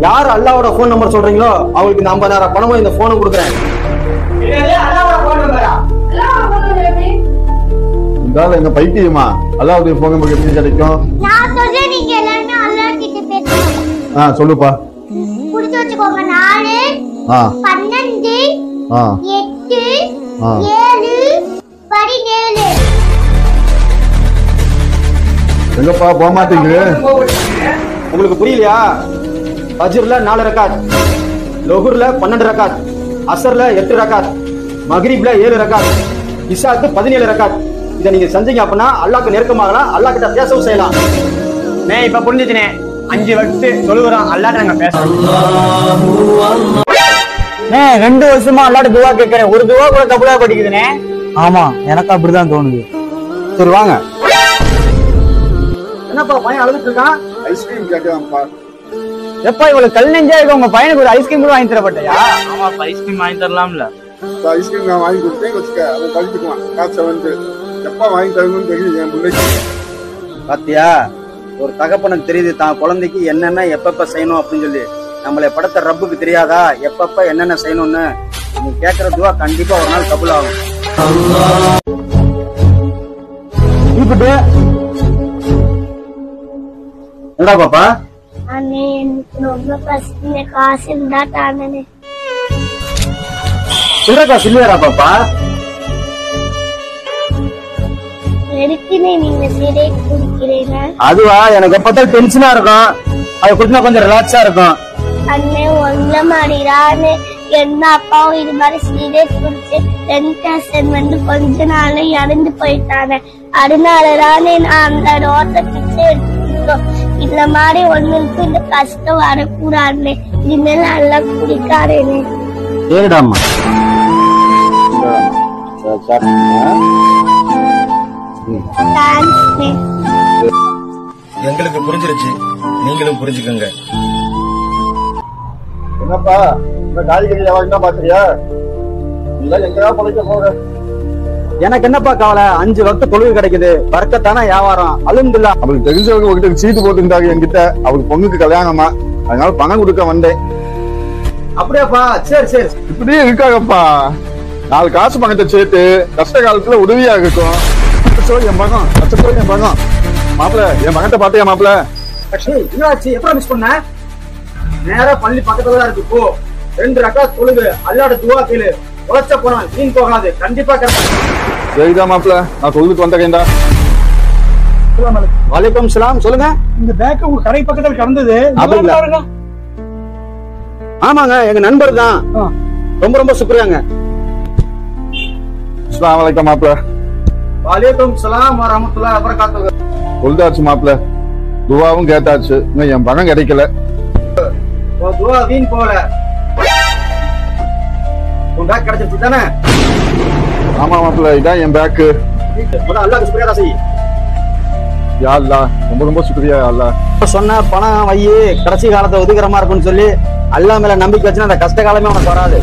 யார் அல்லாவோட phone number சொல்றீங்களோ அவங்களுக்கு இந்த 50,000 பணமும் இந்த போனும் கொடுக்குறேன். இருந்தாலும் எங்க பைத்தியமா அல்லாவுடைய போன் நம்பர் எப்படி கிடைக்கும்? சொல்லுப்பா. புடிச்சு வச்சுக்கோங்க. 4 12 8 7 17. எங்கப்பா போக மாட்டீங்க? உங்களுக்கு புரியலையா? ஃபஜ்ர்ல 4 ரக்காத், லுஹ்ர்ல 12 ரக்காத், அஸ்ர்ல 8 ரக்காத், மக்ரிப்ல 7 ரக்காத், இஷாக்கு 17 ரக்காத். இதை நீங்க செஞ்சீங்க அப்படின்னா அல்லாஹ்க்கு நெருக்கமாகலாம், அல்லாஹ் கிட்ட பேசவும் செய்யலாம். இப்ப புரிஞ்சுச்சுனே. 5 வக்து தொழுகிறோம், அல்லாஹ்ட்ட நாங்க பேசலாம். 2 வருஷமா அல்லாஹ்ட்ட துவா கேட்கிறேன், ஒரு துவா கூட கபூலா படிக்குதுனே. ஆமா, எனக்கு அப்படிதான் தோணுது. சரி வாங்க. என்னப்பா பையன் அழுதுட்டு இருக்கான்? ஐஸ்கிரீம் கேட்கலாம்ப்பா. எப்பா இவ்வளவு கல் நெஞ்சா இருக்க உங்க பையனுக்கு ஒரு ஐஸ்கிரீம் கூட வாங்கி தரப்பட்டயா? ஆமாப்பா, ஐஸ்கிரீம் வாங்கி தரலாம்ல. ஐஸ்கிரீம் நான் வாங்கி கொடுத்தேன் வச்சுக்க, அவன் படிச்சுக்குவான். காசை வந்து எப்ப வாங்கி தரணும்னு தெரியுது என் பிள்ளைக்கு. பாத்தியா, ஒரு தகப்பனுக்கு தெரியுது தான் குழந்தைக்கு என்னென்ன எப்பப்ப செய்யணும் அப்படின்னு சொல்லி. நம்மளை படைத்த ரப்புக்கு தெரியாதா எப்பப்ப என்னென்ன செய்யணும்னு? நீ கேட்கிற துவா கண்டிப்பா ஒரு நாள் கபூல் ஆகும். என்னடா பாப்பா? அண்ணே எனக்கு ரொம்ப பசிக்குது, காசு இருந்தா தானே. சில்லறக்கா சில்லையாரா பாப்பா? எதுக்குன்னு நீங்க சிகரெட் குடிக்கிறீங்க? அதுவா, எனக்கு எப்பதான் டென்ஷனா இருக்கும், அதை குடிச்சா கொஞ்சம் ரிலாக்ஸா இருக்கும். அண்ணே ஒன்ன மாதிரிதானே எந்த அப்பாவும் இது மாதிரி சிகரெட் குடிச்சு 10% வந்து கொஞ்ச நாள்ல இறந்து போயிட்டானே. அதனாலதானே நான் அந்த ரோட்டை பிச்சை எடுத்துக்கிட்டோம். இந்த மாதிரி ஒண்ணுக்கு இந்த கஷ்டம் வரக்கூடாதுன்னு இனிமேல் நல்லா குடிக்காதேனே. சரிடாமா. தேங்க்ஸ்ண்ணே. எங்களுக்கு புரிஞ்சிருச்சு, நீங்களும் புரிஞ்சுக்கோங்க. என்னப்பா இந்த காய்கறி வியாபாரம் பாக்குறியா? இல்ல எங்கடா பொழைக்க போற? எனக்கு என்னப்பா கவலை, 5 வக்து தொழுகை கிடைக்குது, பரக்கத்தான வியாபாரம். அல்ஹம்துலில்லாஹ். அவருக்கு தெரிஞ்சவங்க உங்ககிட்ட சீட்டு போட்டுருந்தாங்க என்கிட்ட, அவருக்கு பொண்ணுக்கு கல்யாணமா, அதனால பணம் கொடுக்க வந்தேன். அப்படியாப்பா? சரி சரி. இப்படியே இருக்காங்கப்பா. 4 காசு பணத்தை சேர்த்து கஷ்ட காலத்துல உதவியா இருக்கும். என் மகன் என் மகன் மாப்பிள்ள, என் மகன்கிட்ட பாத்தியா மாப்பிள்ள? என்னாச்சு? எப்ப மிஸ் பண்ண? நேரா பள்ளி பக்கத்துல தான் இருக்கு, போ. 2 ரக்காத் தொழுகு, அல்லாஹ்ட துஆ கேளு. உழைச்ச போனான் வீண் போகாது, கண்டிப்பா கிடைக்கும். சரிதான் மாப்பிள்ள, நான் சொல்லிட்டு வந்தேன்டா. வலைக்கம் சலாம். சொல்லுங்க. இந்த பேக் உங்க கடை பக்கத்துல கடந்தது அப்படிங்களா? ஆமாங்க, எங்க நண்பர் தான். ரொம்ப ரொம்ப சுக்ரியாங்க. அஸ்ஸலாமு அலைக்கும் மாப்பிள்ள. வலைக்கம் சலாம் வரஹ்மத்துல்லாஹி வபரகாத்துஹு. சொல்லிட்டாச்சு மாப்பிள்ள, துவாவும் கேட்டாச்சு, இன்னும் என் பணம் கிடைக்கல. துஆ வீண் போல. உன் பேக் கிடைச்சிருச்சு தானே? ஆமா மாப்பிள்ள, இதான் என் பேக்கு. அல்லாஹ்க்கு சுக்ரியா செய். யா அல்லாஹ், ரொம்ப ரொம்ப சுக்ரியா அல்லாஹ். சொன்ன பணம் வை, கடைசி காலத்தை ஒதுக்குறமா இருக்கும்னு சொல்லி அல்லாஹ் மேல நம்பிக்கை வச்சுன்னா அந்த கஷ்ட காலமே உனக்கு வராது.